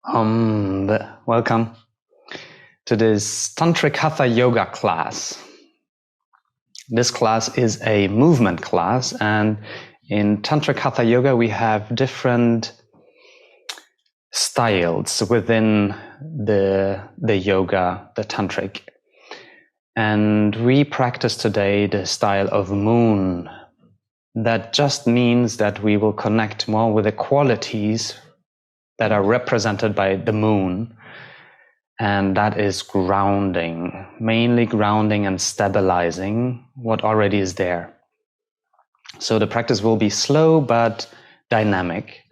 Welcome to this Tantric Hatha yoga class. This class is a movement class, and in Tantric Hatha yoga we have different styles within the yoga, the Tantric. And we practice today the style of moon. That just means that we will connect more with the qualities that are represented by the moon, and that is grounding, mainly grounding and stabilizing what already is there. So the practice will be slow but dynamic,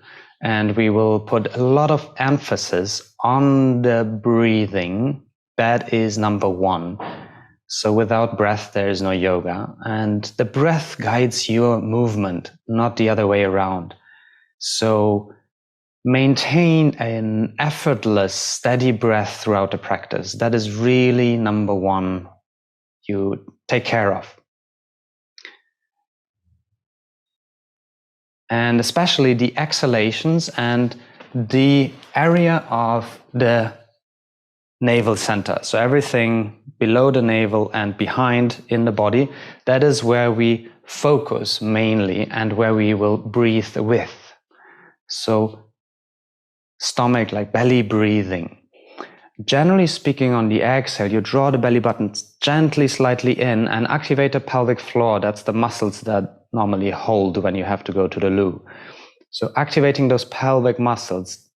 and we will put a lot of emphasis on the breathing. That is number one. So without breath there is no yoga, and the breath guides your movement, not the other way around. So maintain an effortless, steady breath throughout the practice. That is really number one you take care of. And especially the exhalations and the area of the navel center. So everything below the navel and behind in the body, that is where we focus mainly and where we will breathe with. So stomach, like belly breathing. Generally speaking, on the exhale, you draw the belly button gently, slightly in and activate the pelvic floor. That's the muscles that normally hold when you have to go to the loo. So activating those pelvic muscles,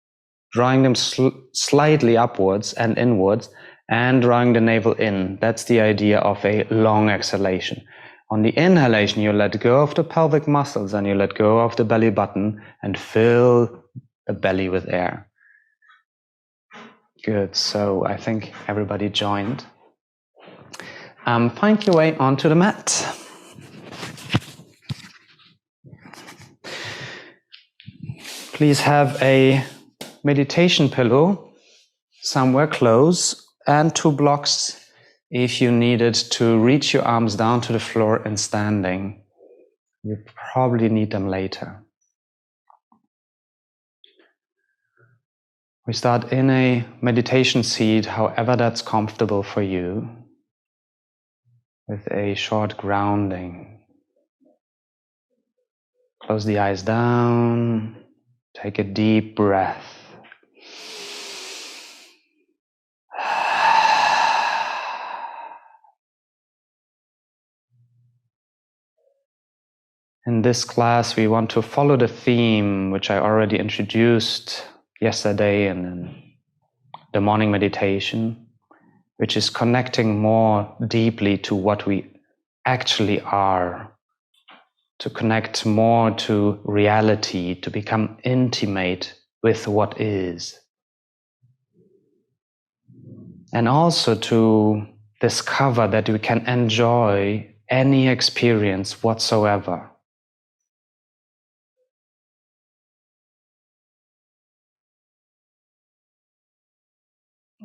drawing them slightly upwards and inwards, and drawing the navel in. That's the idea of a long exhalation. On the inhalation, you let go of the pelvic muscles and you let go of the belly button and fill the belly with air. Good, so I think everybody joined. Find your way onto the mat. Please have a meditation pillow somewhere close and 2 blocks if you needed to reach your arms down to the floor in standing. You probably need them later. We start in a meditation seat, however that's comfortable for you, with a short grounding. Close the eyes down, take a deep breath. In this class, we want to follow the theme, which I already introduced yesterday in the morning meditation, which is connecting more deeply to what we actually are, to connect more to reality, to become intimate with what is, and also to discover that we can enjoy any experience whatsoever.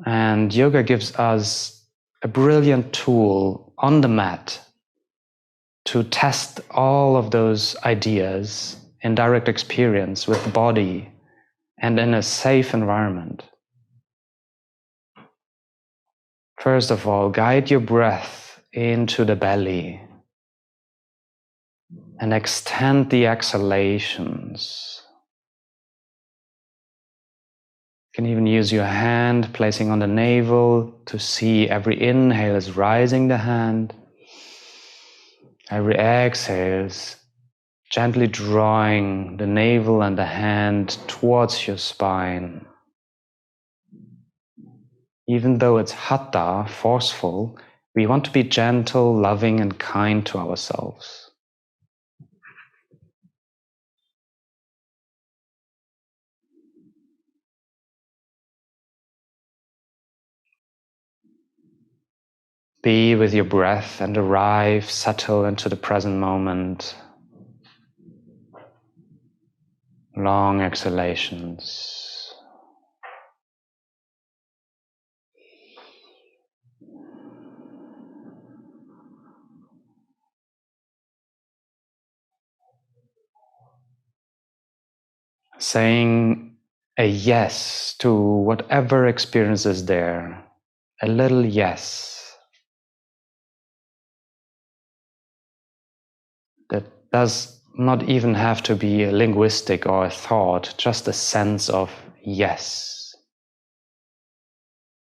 And yoga gives us a brilliant tool on the mat to test all of those ideas in direct experience with the body and in a safe environment. First of all, guide your breath into the belly and extend the exhalations. You can even use your hand placing on the navel to see every inhale is rising the hand. Every exhale is gently drawing the navel and the hand towards your spine. Even though it's Hatha, forceful, we want to be gentle, loving, and kind to ourselves. Be with your breath and arrive, settle into the present moment. Long exhalations. Saying a yes to whatever experience is there, a little yes that does not even have to be a linguistic or a thought, just a sense of yes,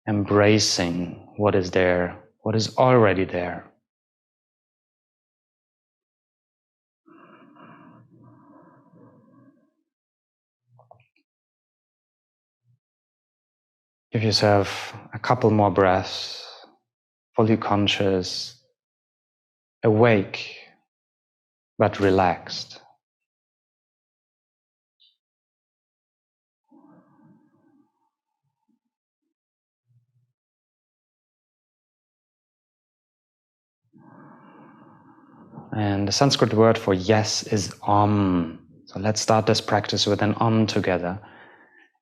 embracing what is there, what is already there. Give yourself a couple more breaths, fully conscious, awake, but relaxed. And the Sanskrit word for yes is Om. So let's start this practice with an Om together,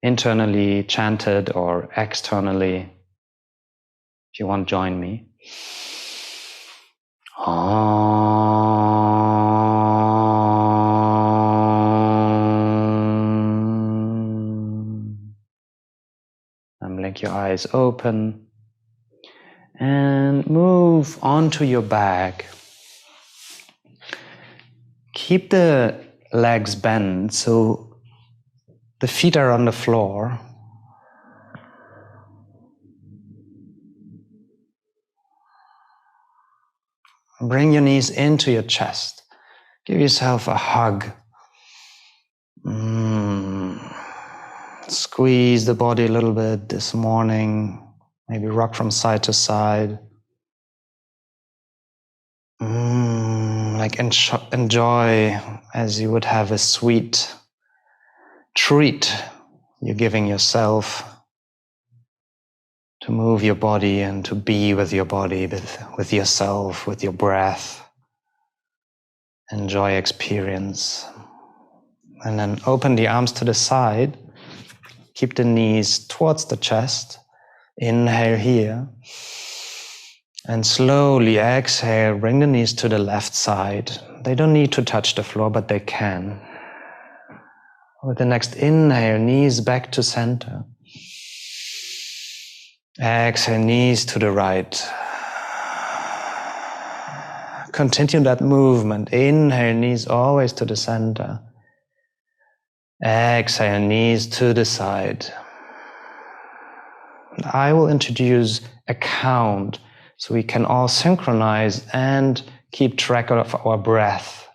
internally chanted or externally. If you want, join me. Om. And blink your eyes open and move onto your back. Keep the legs bent so the feet are on the floor. Bring your knees into your chest. Give yourself a hug. Squeeze the body a little bit this morning. Maybe rock from side to side. Like enjoy as you would have a sweet treat you're giving yourself to move your body and to be with your body, with yourself, with your breath. Enjoy experience. And then open the arms to the side. Keep the knees towards the chest. Inhale here. And slowly exhale, bring the knees to the left side. They don't need to touch the floor, but they can. With the next inhale, knees back to center. Exhale, knees to the right. Continue that movement. Inhale, knees always to the center. Exhale, knees to the side. I will introduce a count so we can all synchronize and keep track of our breath.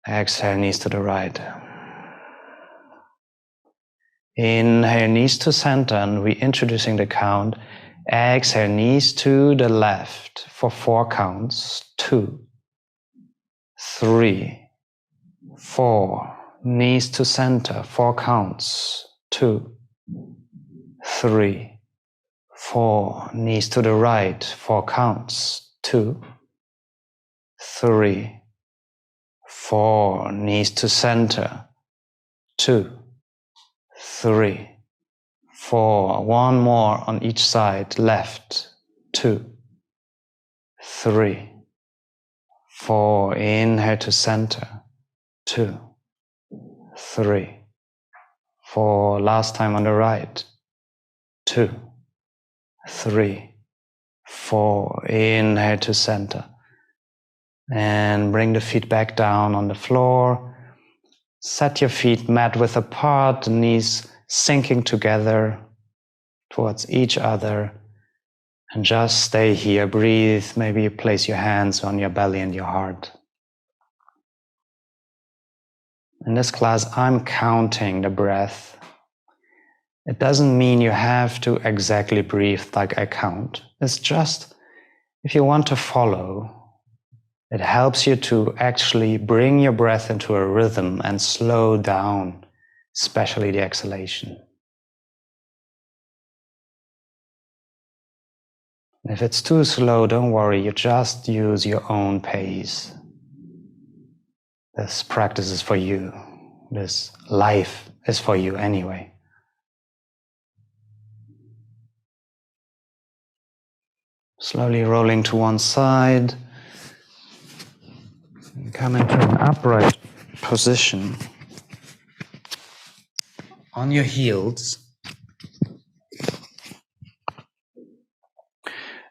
Exhale, knees to the right. Inhale, knees to center, and we're introducing the count. Exhale, knees to the left for 4 counts. 2, 3, 4. Knees to center, 4 counts. 2, 3, 4. Knees to the right, 4 counts. 2, 3, 4. Knees to center. 2, 3, 4. One more on each side. Left. 2, 3, 4. Inhale to center. 2, 3, 4. Last time on the right. 2, 3, 4. Inhale to center. And bring the feet back down on the floor. Set your feet mat width apart, the knees sinking together towards each other. And just stay here. Breathe. Maybe place your hands on your belly and your heart. In this class, I'm counting the breath. It doesn't mean you have to exactly breathe like I count. It's just, if you want to follow, it helps you to actually bring your breath into a rhythm and slow down, especially the exhalation. If it's too slow, don't worry, you just use your own pace. This practice is for you. This life is for you anyway. Slowly rolling to one side. Come into an upright position. on your heels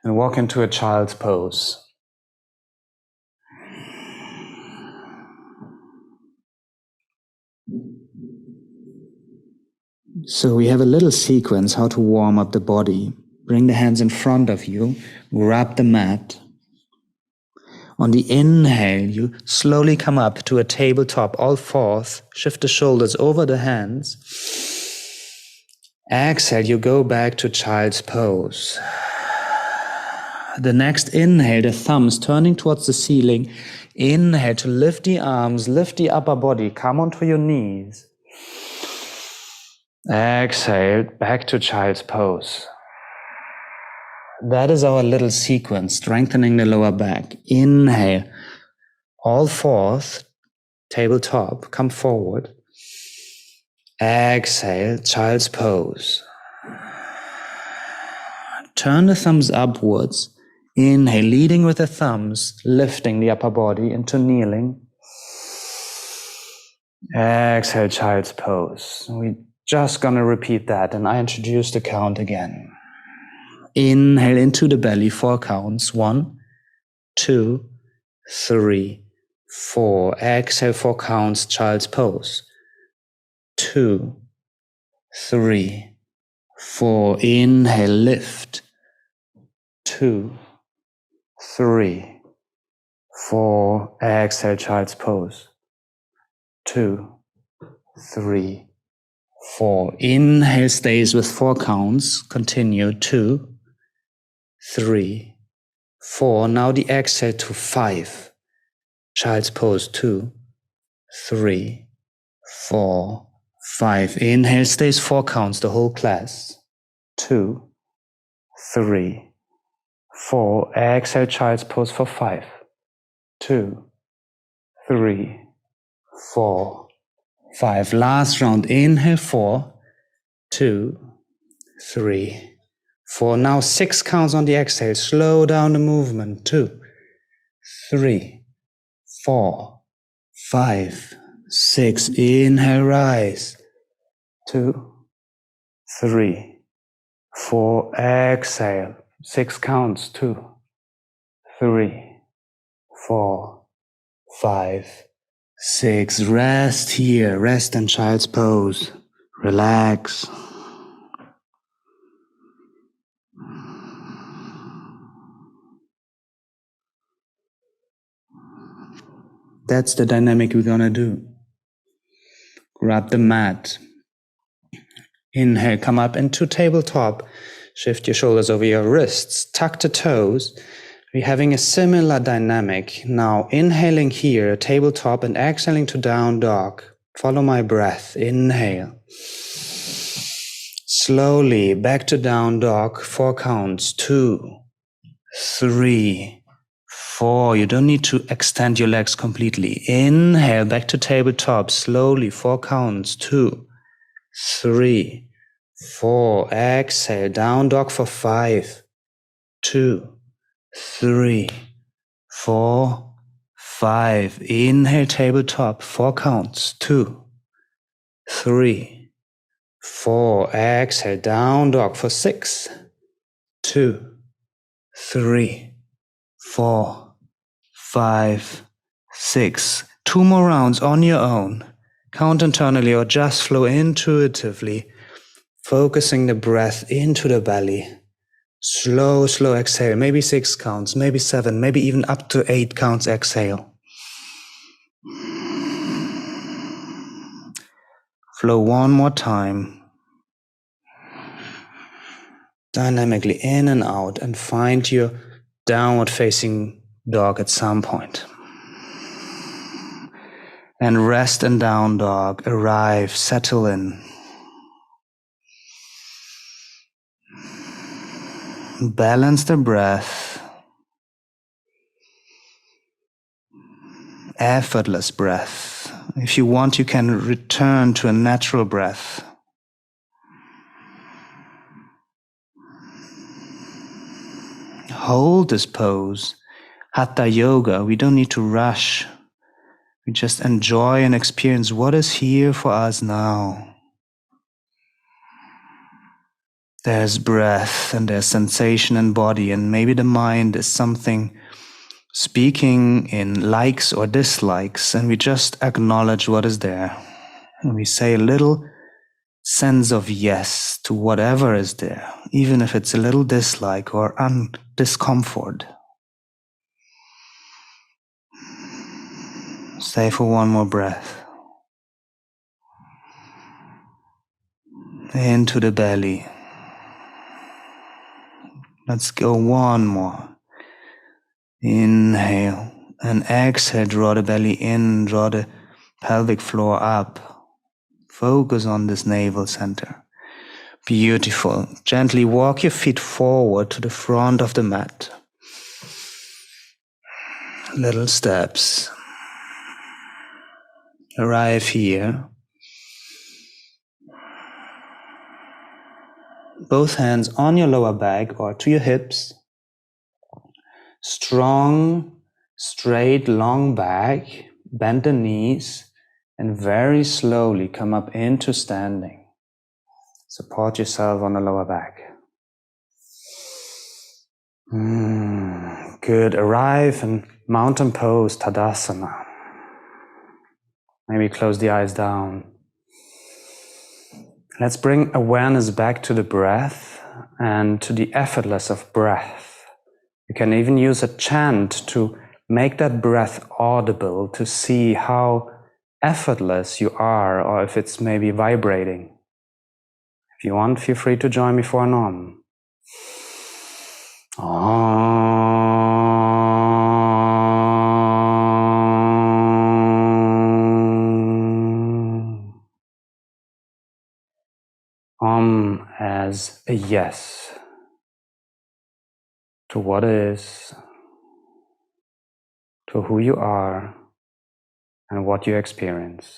and walk into a child's pose. So we have a little sequence how to warm up the body. Bring the hands in front of you, grab the mat. On the inhale, you slowly come up to a tabletop, all fours. Shift the shoulders over the hands. Exhale, you go back to child's pose. The next inhale, the thumbs turning towards the ceiling. Inhale to lift the arms, lift the upper body, come onto your knees. Exhale, back to child's pose. That is our little sequence, strengthening the lower back. Inhale, all fours, tabletop, come forward. Exhale, child's pose. Turn the thumbs upwards. Inhale, leading with the thumbs, lifting the upper body into kneeling. Exhale, child's pose. We're just gonna repeat that, and I introduce the count again. Inhale into the belly, 4 counts. 1, 2, 3, 4. Exhale, 4 counts, child's pose. 2, 3, 4. Inhale, lift. 2, 3, 4. Exhale, child's pose. 2, 3, 4. Inhale stays with 4 counts. Continue. 2, 3, 4. Now the exhale to 5. Child's pose. 2, 3, 4, 5. Inhale stays 4 counts, the whole class. 2, 3, 4. Exhale, child's pose for 5. 2, 3, 4, 5. Last round. Inhale, 4, 2, 3, 4. Now 6 counts on the exhale. Slow down the movement. 2, 3, 4, 5, 6. Inhale, rise. 2, 3, 4. Exhale. 6 counts. 2, 3, 4, 5, 6. Rest here. Rest in child's pose. Relax. That's the dynamic we're gonna do. Grab the mat. Inhale, come up into tabletop. Shift your shoulders over your wrists. Tuck the toes. We're having a similar dynamic. Now inhaling here, tabletop, and exhaling to down dog. Follow my breath. Inhale. Slowly back to down dog. 4 counts. 2, 3, 4. You don't need to extend your legs completely. Inhale, back to tabletop. Slowly, 4 counts. 2, 3, 4. Exhale, down dog for 5, 2, 3, 4, 5. Inhale, tabletop. 4 counts. 2, 3, 4. Exhale, down dog for 6, 2, 3, 4, 5, 6. 2 more rounds on your own. Count internally or just flow intuitively, focusing the breath into the belly. Slow, slow exhale. Maybe 6 counts, maybe 7, maybe even up to 8 counts exhale. Flow one more time. Dynamically in and out, and find your downward facing dog at some point. And rest in down dog. Arrive, settle in. Balance the breath. Effortless breath. If you want, you can return to a natural breath. Hold this pose. Hatha yoga, we don't need to rush. We just enjoy and experience what is here for us now. There's breath and there's sensation in body, and maybe the mind is something speaking in likes or dislikes, and we just acknowledge what is there. And we say a little sense of yes to whatever is there, even if it's a little dislike or discomfort. Stay for one more breath. Into the belly. Let's go one more. Inhale and exhale. Draw the belly in, draw the pelvic floor up. Focus on this navel center. Beautiful. Gently walk your feet forward to the front of the mat. Little steps. Arrive here. Both hands on your lower back or to your hips. Strong, straight, long back. Bend the knees and very slowly come up into standing. Support yourself on the lower back. Good. Arrive in mountain pose, Tadasana. Maybe close the eyes down. Let's bring awareness back to the breath and to the effortless of breath. You can even use a chant to make that breath audible, to see how effortless you are, or if it's maybe vibrating. If you want, feel free to join me for an Om. Om as a yes to what is, to who you are, and what you experience.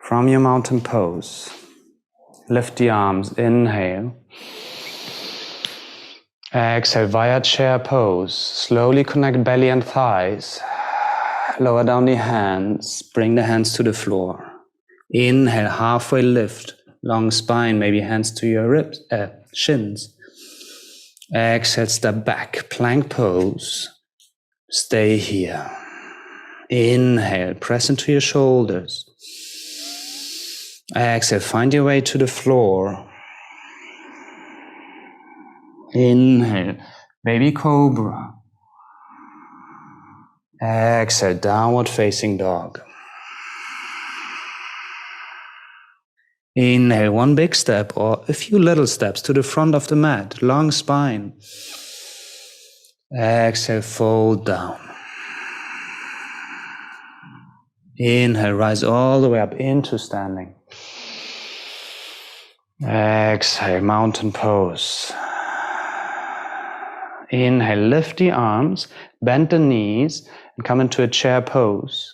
From your mountain pose, lift the arms, inhale. Exhale via chair pose. Slowly connect belly and thighs. Lower down the hands, bring the hands to the floor. Inhale, halfway lift, long spine, maybe hands to your ribs, shins. Exhale, step back, plank pose. Stay here. Inhale, press into your shoulders. Exhale, find your way to the floor. Inhale, baby cobra. Exhale, downward facing dog. Inhale, one big step or a few little steps to the front of the mat, long spine. Exhale, fold down. Inhale, rise all the way up into standing. Exhale, mountain pose. Inhale, lift the arms, bend the knees, and come into a chair pose.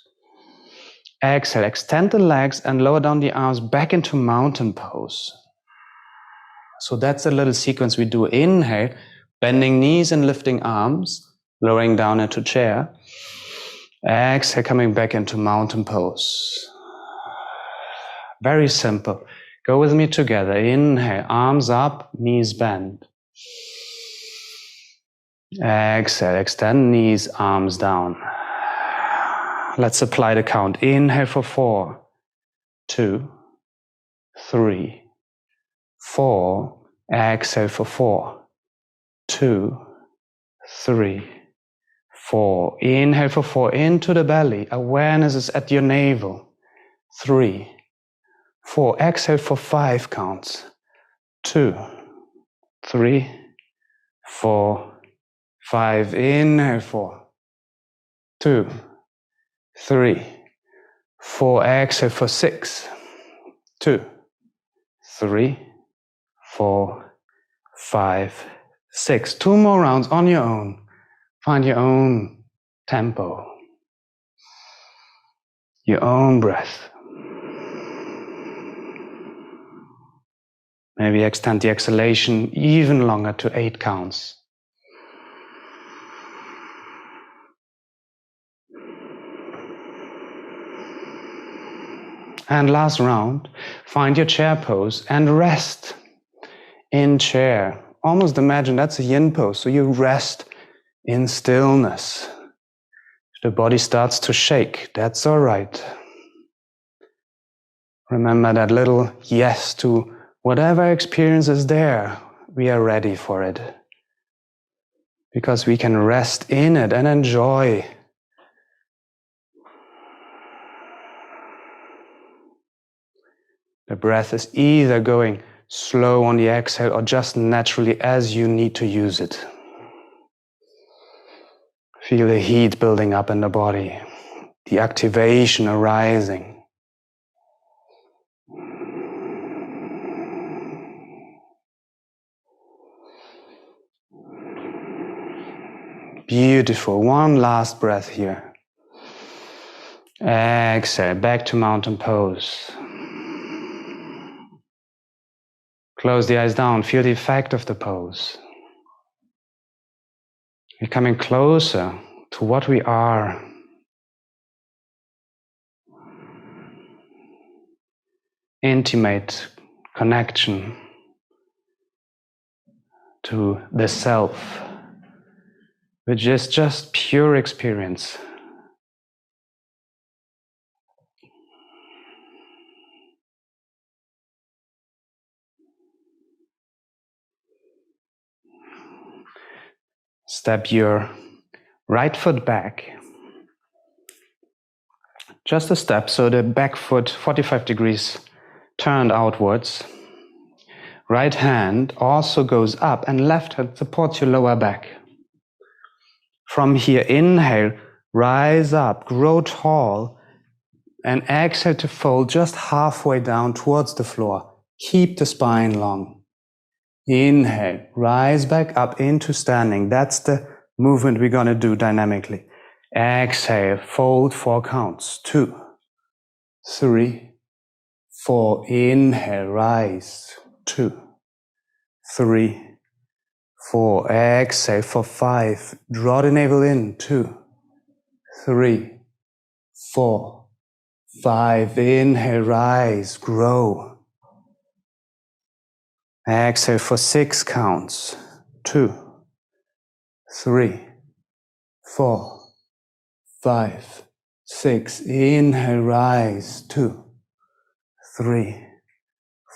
Exhale, extend the legs and lower down the arms back into mountain pose. So that's a little sequence we do. Inhale, bending knees and lifting arms, lowering down into chair. Exhale, coming back into mountain pose. Very simple. Go with me together. Inhale, arms up, knees bend. Exhale, extend knees, arms down. Let's apply the count. Inhale for 4, 2, 3, 4. Exhale for 4, 2, 3, 4. Inhale for 4 into the belly. Awareness is at your navel. 3, 4. Exhale for 5 counts. 2, 3, 4, 5. Inhale 4, 2, 3, 4. Exhale for 6, 2, 3, 4, 5, 6. 2 more rounds on your own. Find your own tempo, your own breath. Maybe extend the exhalation even longer to 8 counts. And last round, find your chair pose and rest in chair. Almost imagine that's a yin pose, so you rest in stillness. If the body starts to shake, that's all right. Remember that little yes to whatever experience is there, we are ready for it. Because we can rest in it and enjoy. The breath is either going slow on the exhale or just naturally as you need to use it. Feel the heat building up in the body, the activation arising. Beautiful. One last breath here. Exhale, back to mountain pose. Close the eyes down, feel the effect of the pose. We're coming closer to what we are. Intimate connection to the self, which is just pure experience. Step your right foot back. Just a step, so the back foot 45 degrees turned outwards. Right hand also goes up and left hand supports your lower back. From here, inhale, rise up, grow tall, and exhale to fold just halfway down towards the floor. Keep the spine long. Inhale, rise back up into standing. That's the movement we're going to do dynamically. Exhale, fold 4 counts. 2, 3, 4. Inhale, rise. 2, 3, 4. Exhale for 5. Draw the navel in. 2, 3, 4, 5. Inhale, rise, grow. Exhale for 6 counts. 2, 3, 4, 5, 6. Inhale, rise. 2, 3,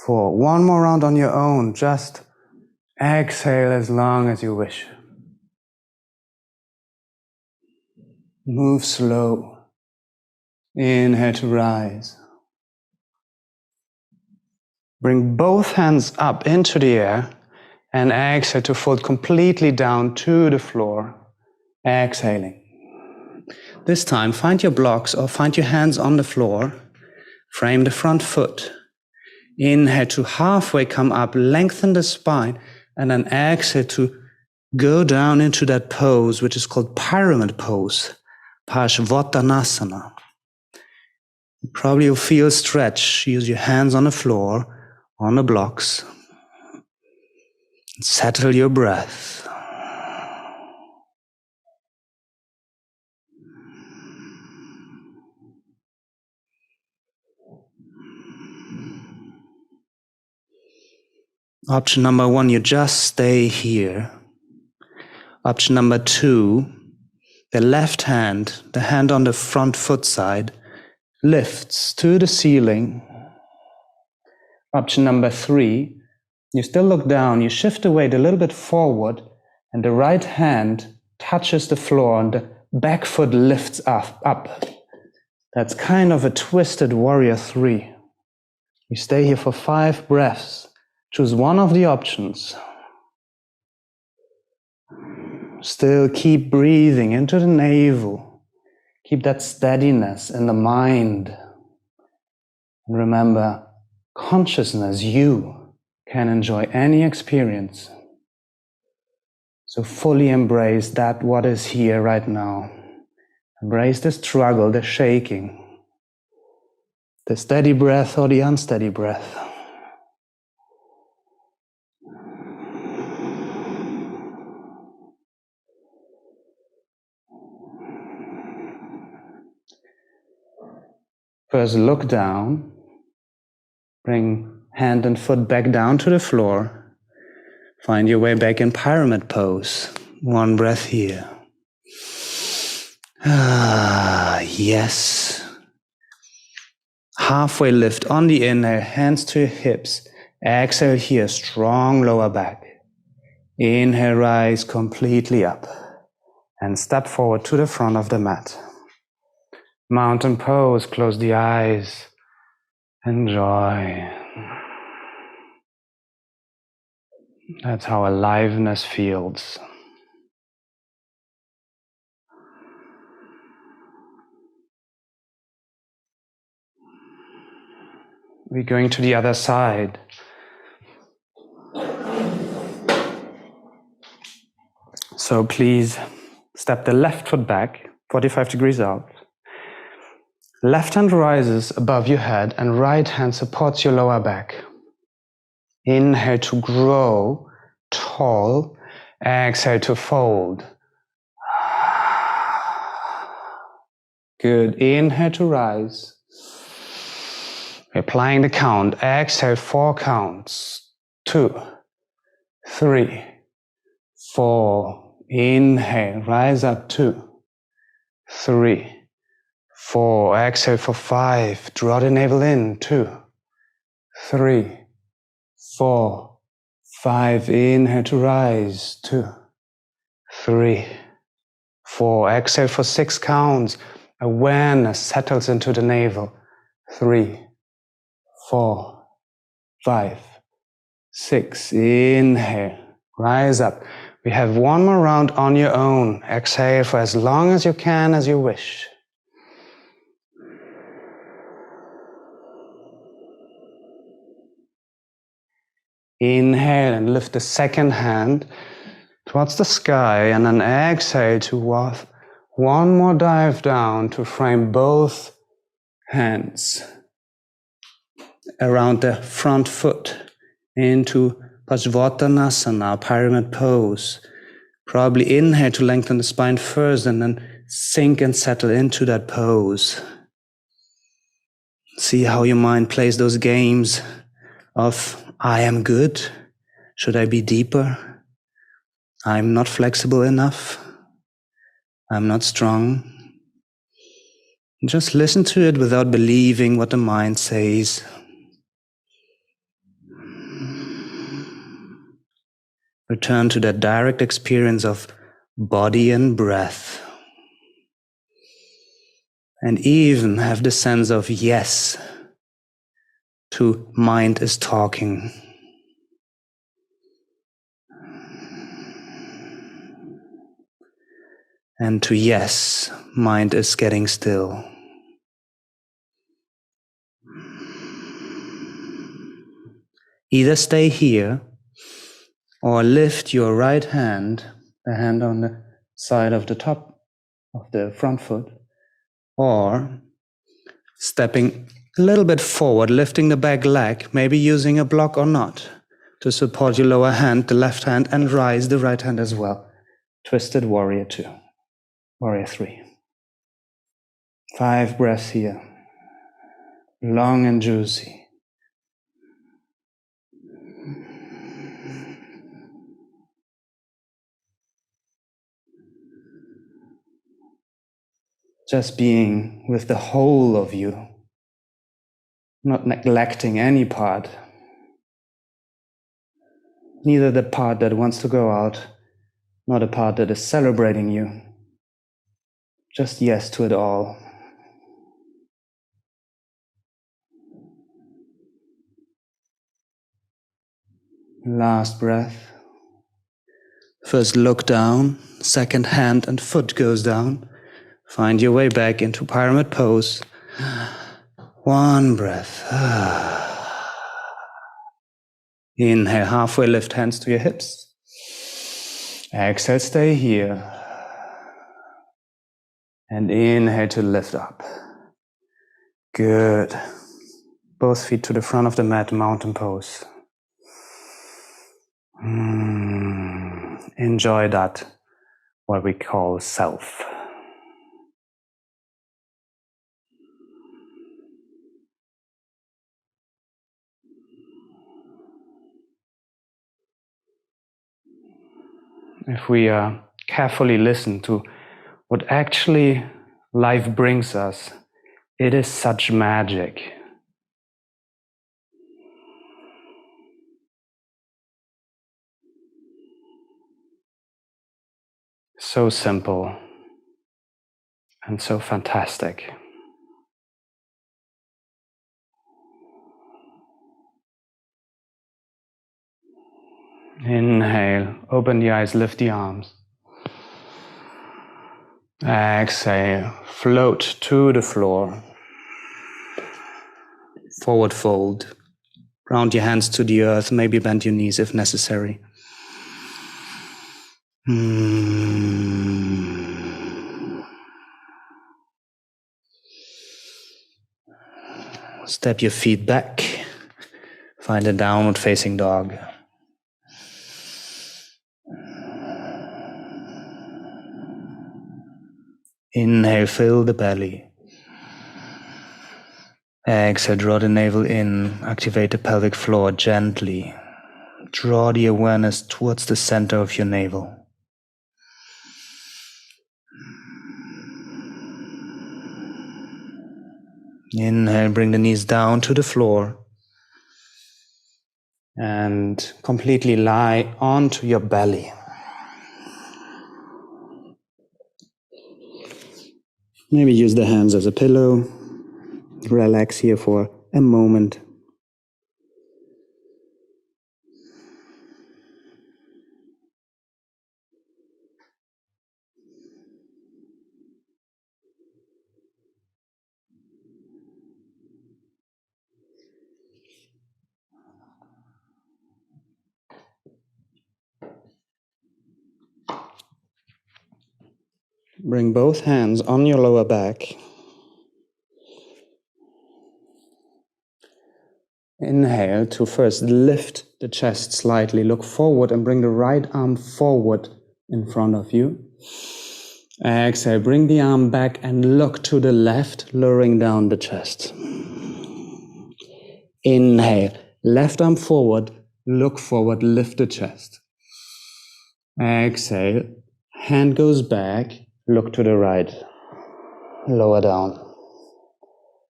4. One more round on your own. Just exhale as long as you wish. Move slow. Inhale to rise. Bring both hands up into the air and exhale to fold completely down to the floor. Exhaling. This time, find your blocks or find your hands on the floor. Frame the front foot. Inhale to halfway come up, lengthen the spine, and then exhale to go down into that pose, which is called pyramid pose, Parsvottanasana. Probably you'll feel stretch. Use your hands on the floor, on the blocks. Settle your breath. Option number 1, you just stay here. Option number 2, the left hand, the hand on the front foot side, lifts to the ceiling. Option number 3, you still look down, you shift the weight a little bit forward, and the right hand touches the floor and the back foot lifts up. That's kind of a twisted warrior 3. You stay here for 5 breaths. Choose one of the options. Still keep breathing into the navel. Keep that steadiness in the mind. And remember, consciousness, you can enjoy any experience. So fully embrace that what is here right now. Embrace the struggle, the shaking, the steady breath or the unsteady breath. First, look down. Bring hand and foot back down to the floor. Find your way back in pyramid pose. One breath here. Yes. Halfway lift on the inhale, hands to your hips. Exhale here, strong lower back. Inhale, rise completely up. And step forward to the front of the mat. Mountain pose, close the eyes. Enjoy. That's how aliveness feels. We're going to the other side. So please step the left foot back, 45 degrees out. Left hand rises above your head and right hand supports your lower back. Inhale to grow tall. Exhale to fold. Good. Inhale to rise. Applying the count. Exhale 4 counts. 2, 3, 4. Inhale. Rise up. 2, 3, 4. Exhale for 5. Draw the navel in. 2, 3, 4, 5. Inhale to rise. 2, 3, 4. Exhale for 6 counts. Awareness settles into the navel. 3, 4, 5, 6. Inhale. Rise up. We have one more round on your own. Exhale for as long as you can, as you wish. Inhale and lift the second hand towards the sky, and then exhale to one more dive down to frame both hands around the front foot into Paschimottanasana, pyramid pose. Probably inhale to lengthen the spine first and then sink and settle into that pose. See how your mind plays those games of I am good, should I be deeper? I'm not flexible enough. I'm not strong. Just listen to it without believing what the mind says. Return to that direct experience of body and breath. And even have the sense of yes to mind is talking. And to yes, mind is getting still. Either stay here or lift your right hand, the hand on the side of the top of the front foot, or stepping a little bit forward, lifting the back leg, maybe using a block or not, to support your lower hand, the left hand, and rise the right hand as well. Twisted warrior 2, warrior 3. 5 breaths here, long and juicy. Just being with the whole of you, not neglecting any part. Neither the part that wants to go out, nor the part that is celebrating you. Just yes to it all. Last breath. First look down, second hand and foot goes down. Find your way back into pyramid pose. One breath. Inhale, halfway lift hands to your hips. Exhale, stay here. And inhale to lift up. Good. Both feet to the front of the mat, mountain pose. Enjoy that, what we call self. if we carefully listen to what actually life brings us, it is such magic. So simple and so fantastic. Inhale, open the eyes, lift the arms. Exhale, float to the floor. Forward fold. Ground your hands to the earth, maybe bend your knees if necessary. Step your feet back. Find a downward facing dog. Inhale, fill the belly. Exhale, draw the navel in. Activate the pelvic floor gently. Draw the awareness towards the center of your navel. Inhale, bring the knees down to the floor. And completely lie onto your belly. Maybe use the hands as a pillow. Relax here for a moment. Bring both hands on your lower back. Inhale to first lift the chest slightly. Look forward and bring the right arm forward in front of you. Exhale, bring the arm back and look to the left, lowering down the chest. Inhale, left arm forward, look forward, lift the chest. Exhale, hand goes back, look to the right, lower down.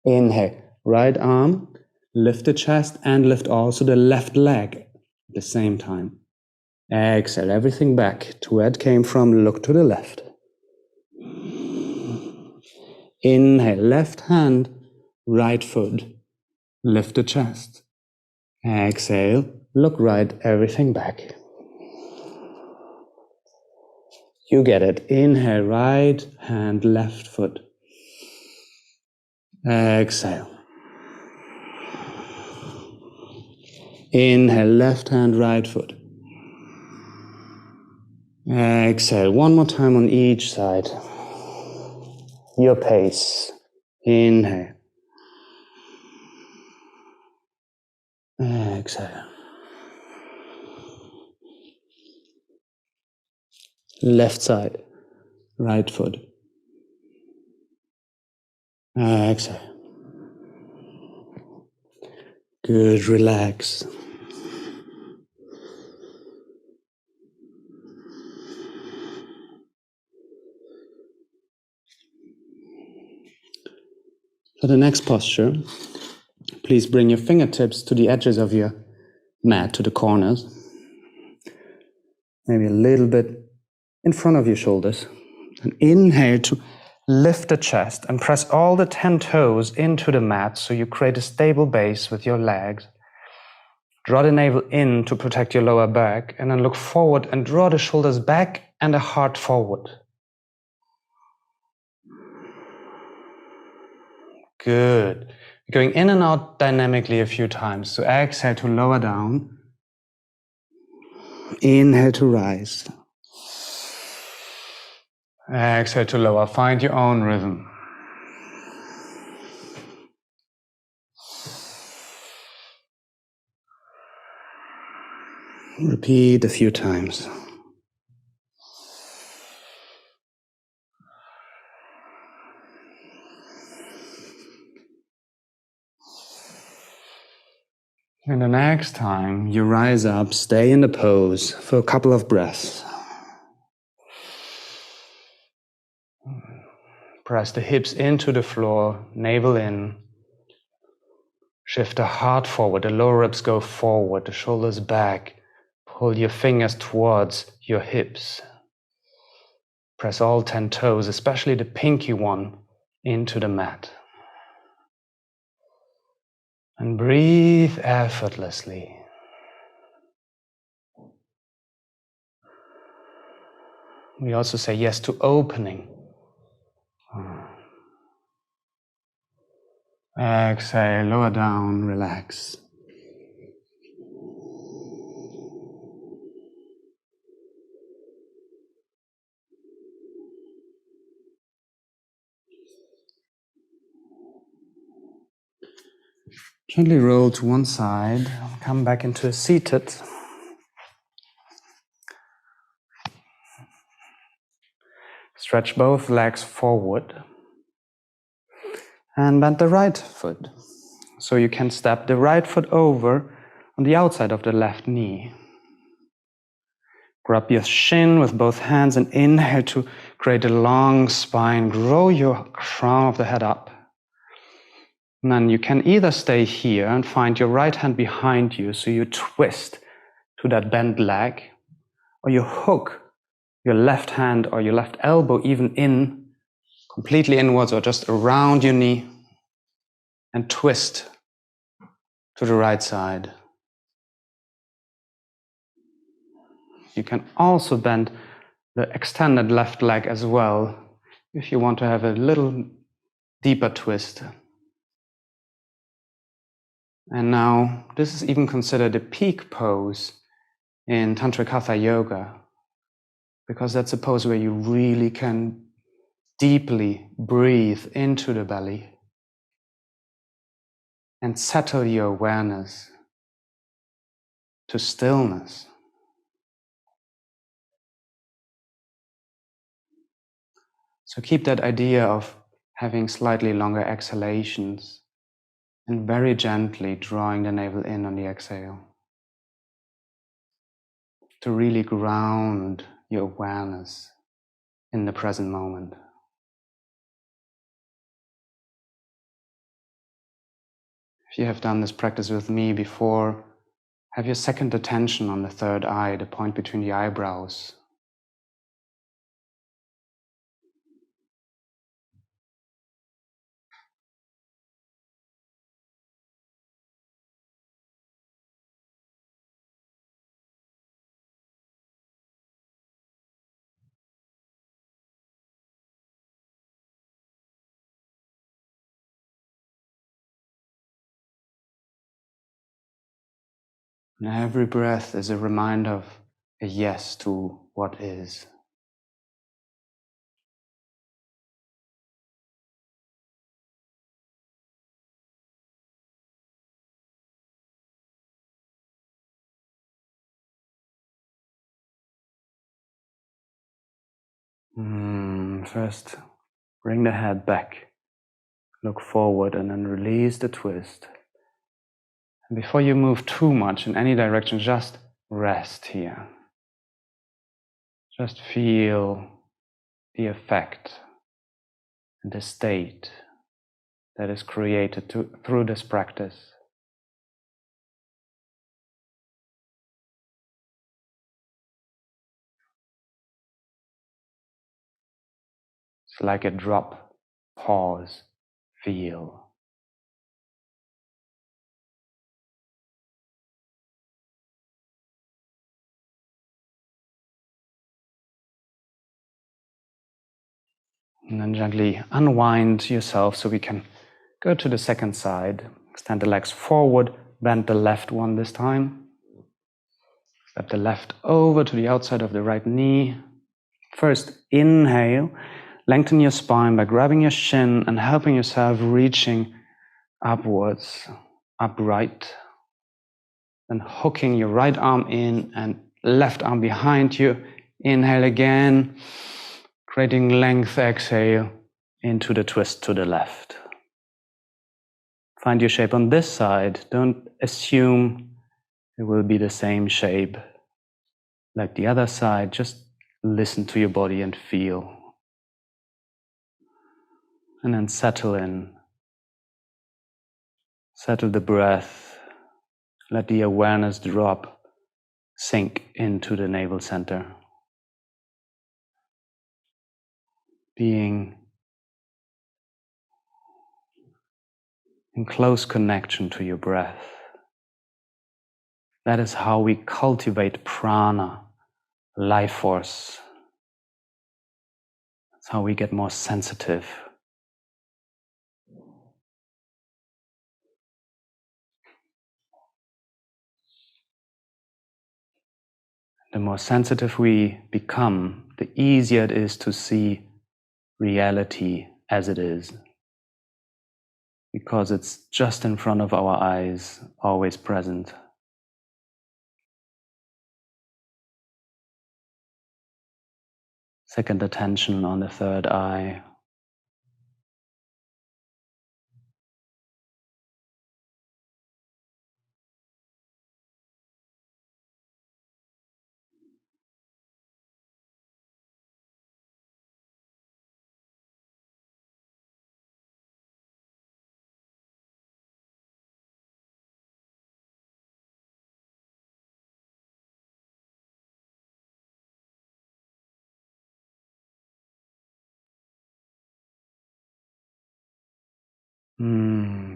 Inhale, right arm, lift the chest and lift also the left leg at the same time. Exhale, everything back to where it came from, look to the left. Inhale, left hand, right foot, lift the chest. Exhale, look right, everything back. You get it. Inhale, right hand, left foot. Exhale. Inhale, left hand, right foot. Exhale, one more time on each side. Your pace. Inhale. Exhale. Left side, right foot. Exhale. Good, relax. For the next posture, please bring your fingertips to the edges of your mat, to the corners. Maybe a little bit in front of your shoulders. And inhale to lift the chest and press all the 10 toes into the mat so you create a stable base with your legs. Draw the navel in to protect your lower back and then look forward and draw the shoulders back and the heart forward. Good. Going in and out dynamically a few times. So exhale to lower down. Inhale to rise. Exhale to lower. Find your own rhythm. Repeat a few times. And the next time you rise up, stay in the pose for a couple of breaths. Press the hips into the floor, navel in. Shift the heart forward, the lower ribs go forward, the shoulders back. Pull your fingers towards your hips. Press all 10 toes, especially the pinky one, into the mat. And breathe effortlessly. We also say yes to opening. Exhale, lower down, relax. Gently roll to one side, come back into a seated. Stretch both legs forward and bend the right foot. So you can step the right foot over on the outside of the left knee. Grab your shin with both hands and inhale to create a long spine. Grow your crown of the head up. And then you can either stay here and find your right hand behind you, so you twist to that bent leg, or you hook your left hand or your left elbow even in, completely inwards or just around your knee, and twist to the right side. You can also bend the extended left leg as well, if you want to have a little deeper twist. And now, this is even considered a peak pose in Tantric Hatha yoga, because that's a pose where you really can deeply breathe into the belly and settle your awareness to stillness. So keep that idea of having slightly longer exhalations and very gently drawing the navel in on the exhale to really ground your awareness in the present moment. If you have done this practice with me before, have your second attention on the third eye, the point between the eyebrows. And every breath is a reminder of a yes to what is. First, bring the head back, look forward, and then release the twist. And before you move too much in any direction, just rest here. Just feel the effect and the state that is created through this practice. It's like a drop, pause, feel. And then gently unwind yourself so we can go to the second side. Extend the legs forward, bend the left one this time. Step the left over to the outside of the right knee. First, inhale. Lengthen your spine by grabbing your shin and helping yourself reaching upwards, upright. Then hooking your right arm in and left arm behind you. Inhale again, creating length, exhale into the twist to the left. Find your shape on this side. Don't assume it will be the same shape like the other side. Just listen to your body and feel. And then settle in. Settle the breath. Let the awareness drop, sink into the navel center. Being in close connection to your breath. That is how we cultivate prana, life force. That's how we get more sensitive. The more sensitive we become, the easier it is to see reality as it is. Because it's just in front of our eyes, always present. Second attention on the third eye.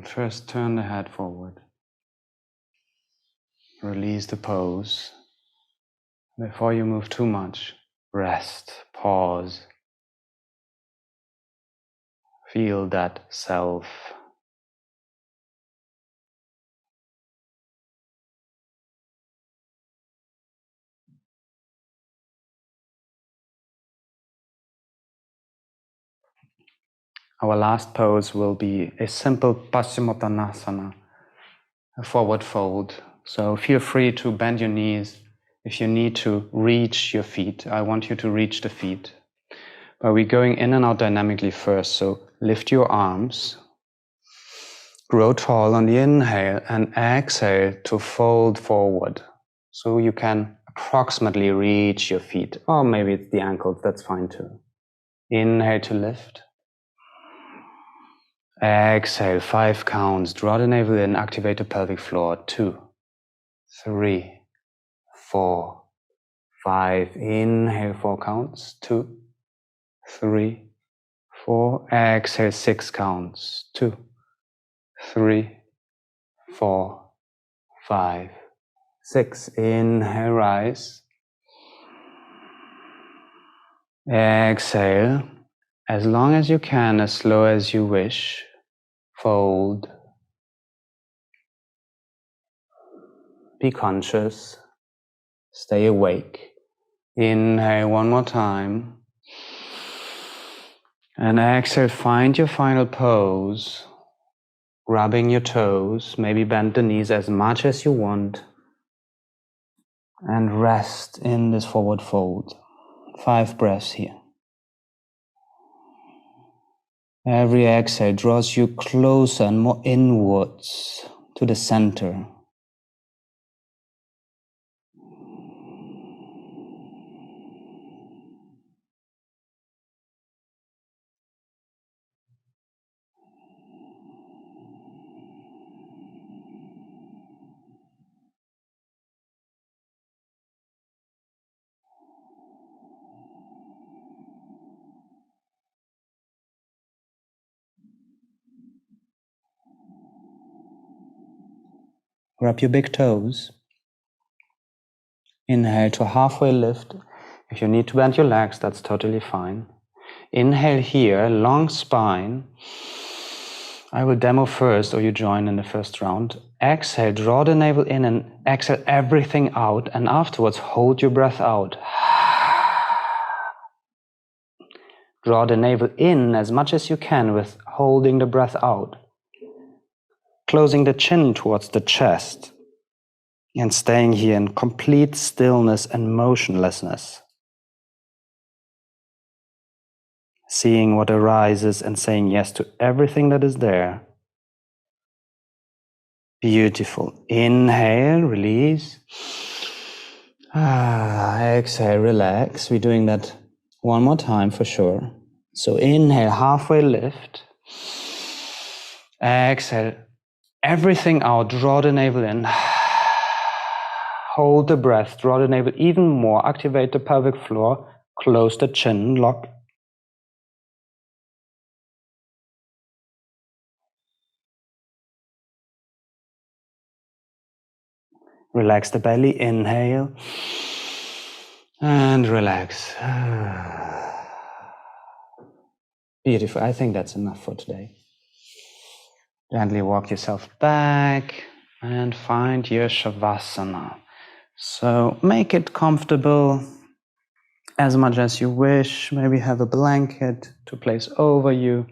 First, turn the head forward. Release the pose. Before you move too much, rest, pause. Feel that self. Our last pose will be a simple Paschimottanasana, a forward fold. So feel free to bend your knees. If you need to reach your feet, I want you to reach the feet. But we're going in and out dynamically first. So lift your arms, grow tall on the inhale, and exhale to fold forward. So you can approximately reach your feet, or maybe it's the ankles, that's fine too. Inhale to lift. Exhale, 5 counts. Draw the navel in, activate the pelvic floor. 2, 3, 4, 5. Inhale, 4 counts. 2, 3, 4. Exhale, 6 counts. 2, 3, 4, 5, 6. Inhale, rise. Exhale, as long as you can, as slow as you wish. Fold. Be conscious. Stay awake. Inhale one more time. And exhale, find your final pose. Rubbing your toes, maybe bend the knees as much as you want. And rest in this forward fold. 5 breaths here. Every exhale draws you closer and more inwards to the center. Grab your big toes. Inhale to halfway lift. If you need to bend your legs, that's totally fine. Inhale here, long spine. I will demo first, or you join in the first round. Exhale, draw the navel in and exhale everything out, and afterwards hold your breath out. Draw the navel in as much as you can with holding the breath out. Closing the chin towards the chest and staying here in complete stillness and motionlessness. Seeing what arises and saying yes to everything that is there. Beautiful. Inhale, release. Exhale, relax. We're doing that one more time for sure. So inhale, halfway lift. Exhale everything out, draw the navel in. Hold the breath, draw the navel even more, activate the pelvic floor, close the chin, lock. Relax the belly, inhale, and relax. Beautiful, I think that's enough for today. Gently walk yourself back and find your Savasana. So make it comfortable as much as you wish. Maybe have a blanket to place over you.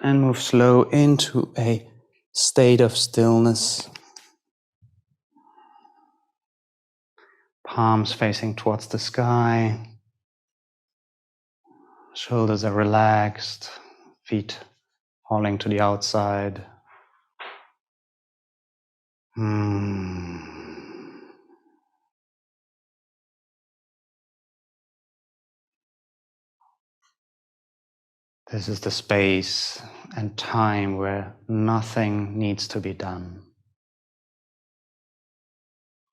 And move slow into a state of stillness. Palms facing towards the sky. Shoulders are relaxed. Feet falling to the outside. This is the space and time where nothing needs to be done.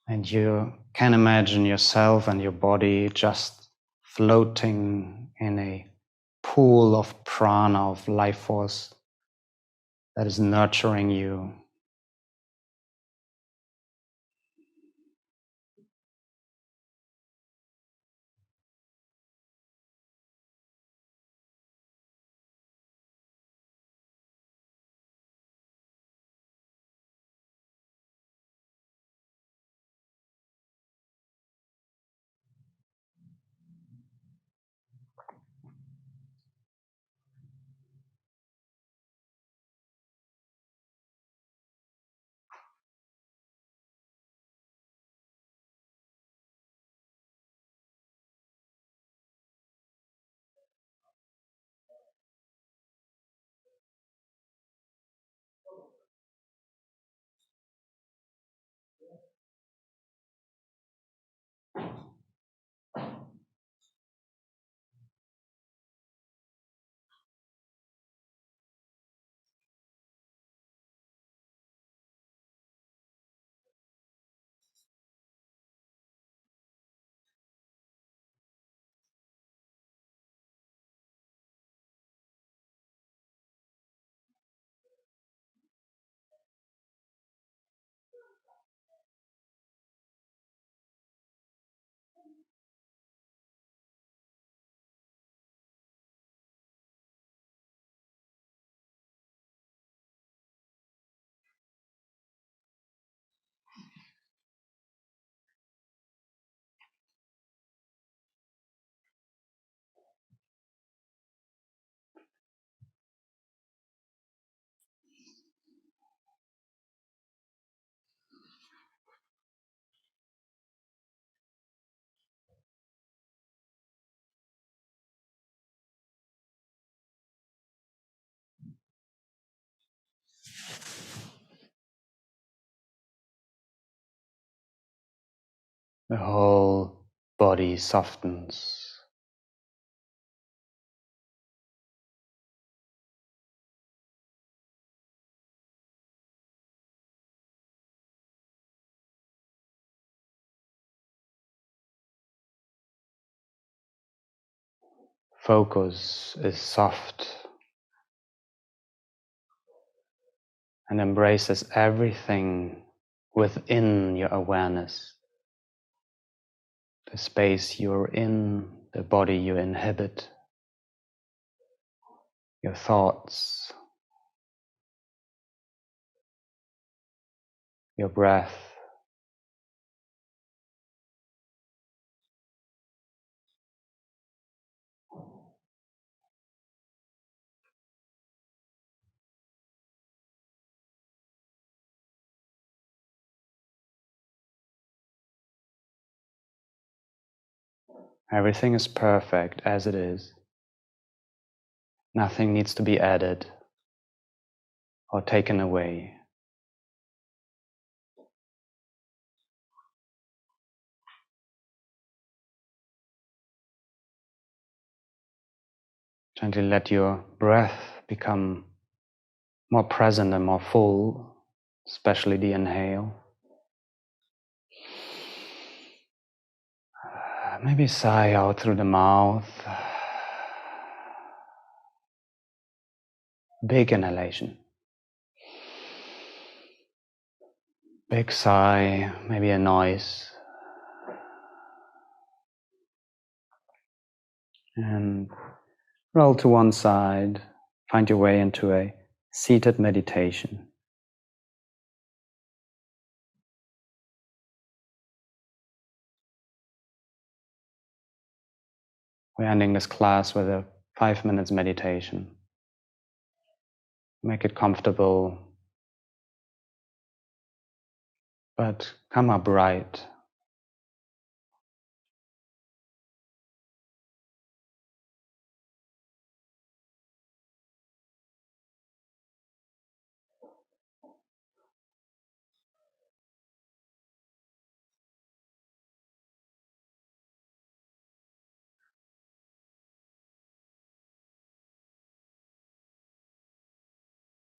And you can imagine yourself and your body just floating in a pool of prana, of life force that is nurturing you. The whole body softens. Focus is soft and embraces everything within your awareness. The space you're in, the body you inhabit, your thoughts, your breath. Everything is perfect as it is. Nothing needs to be added or taken away. Gently let your breath become more present and more full, especially the inhale. Maybe sigh out through the mouth. Big inhalation. Big sigh, maybe a noise. And roll to one side. Find your way into a seated meditation. We're ending this class with a 5 minutes meditation. Make it comfortable, but come upright.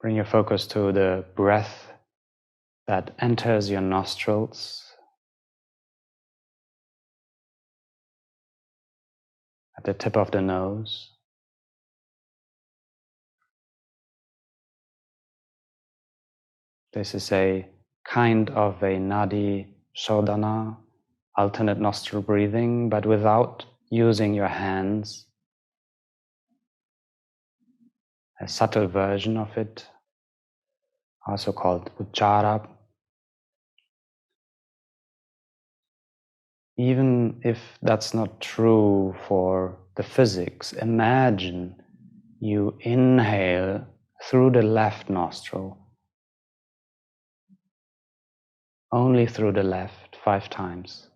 Bring your focus to the breath that enters your nostrils at the tip of the nose. This is a kind of a Nadi, shodhana, alternate nostril breathing, but without using your hands. A subtle version of it, also called uchara. Even if that's not true for the physics, imagine you inhale through the left nostril, only through the left, 5 times.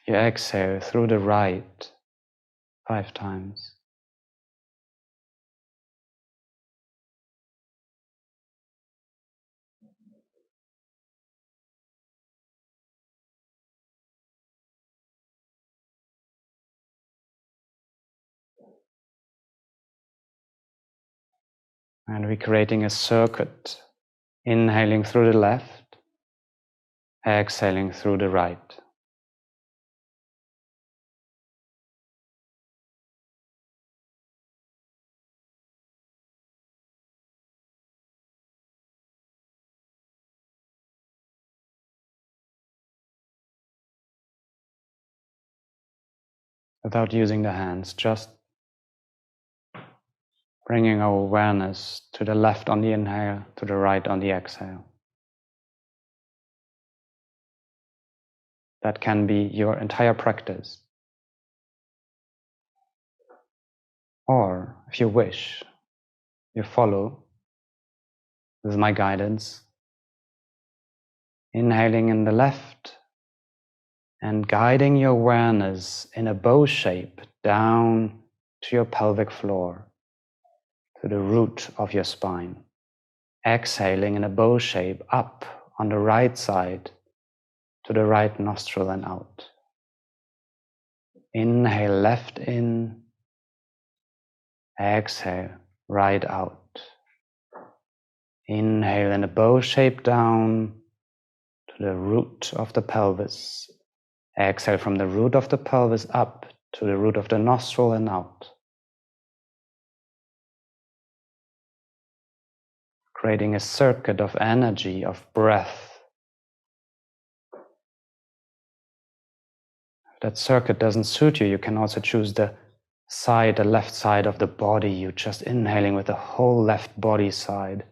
You exhale through the right, 5 times. And we're creating a circuit, inhaling through the left, exhaling through the right. Without using the hands, just bringing our awareness to the left on the inhale, to the right on the exhale. That can be your entire practice. Or, if you wish, you follow with my guidance, inhaling in the left and guiding your awareness in a bow shape down to your pelvic floor, to the root of your spine. Exhaling in a bow shape up on the right side to the right nostril and out. Inhale left in, exhale right out. Inhale in a bow shape down to the root of the pelvis. Exhale from the root of the pelvis up to the root of the nostril and out. Creating a circuit of energy, of breath. If that circuit doesn't suit you, you can also choose the left side of the body. You're just inhaling with the whole left body side,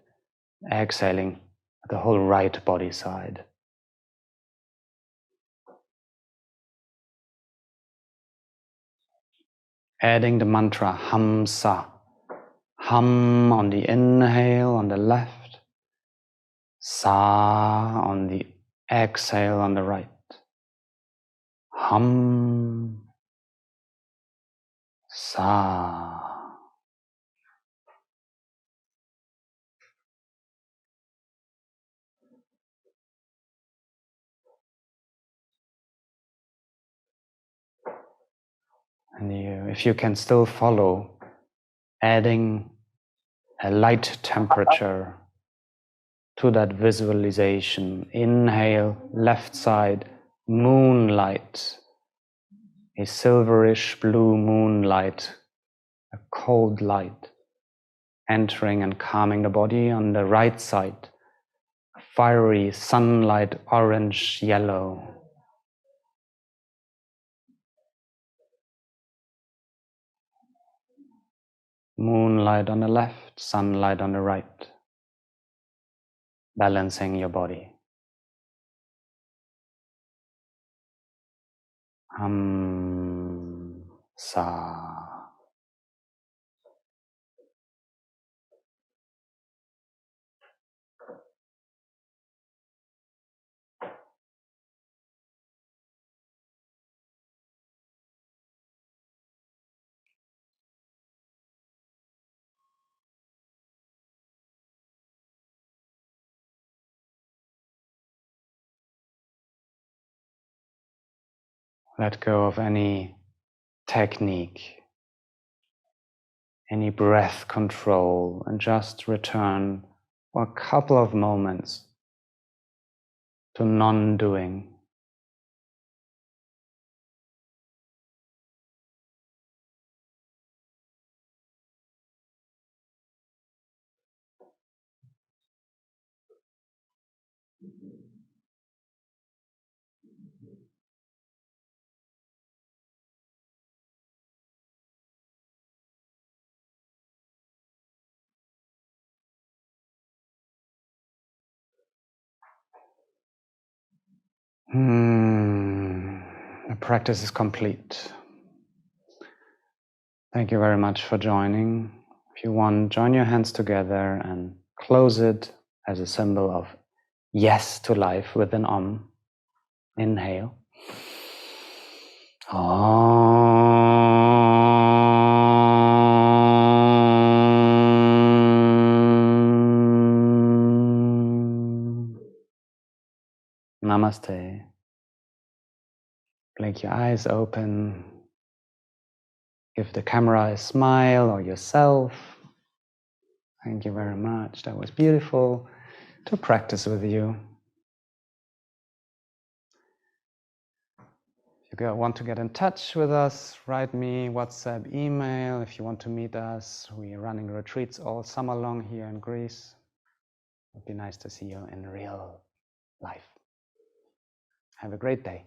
exhaling with the whole right body side. Adding the mantra Hamsa. Hum on the inhale on the left, Sa on the exhale on the right. Hum, Sa. And if you can still follow, adding a light temperature to that visualization. Inhale, left side, moonlight, a silverish blue moonlight, a cold light, entering and calming the body. On the right side, fiery sunlight, orange, yellow. Moonlight on the left, sunlight on the right, balancing your body. Sa. Let go of any technique, any breath control, and just return for a couple of moments to non-doing. The practice is complete. Thank you very much for joining. If you want, join your hands together and close it as a symbol of yes to life with an Om. Inhale. Namaste. Blink your eyes open. Give the camera a smile or yourself. Thank you very much. That was beautiful to practice with you. If you want to get in touch with us, write me, WhatsApp, email. If you want to meet us, we're running retreats all summer long here in Greece. It would be nice to see you in real life. Have a great day.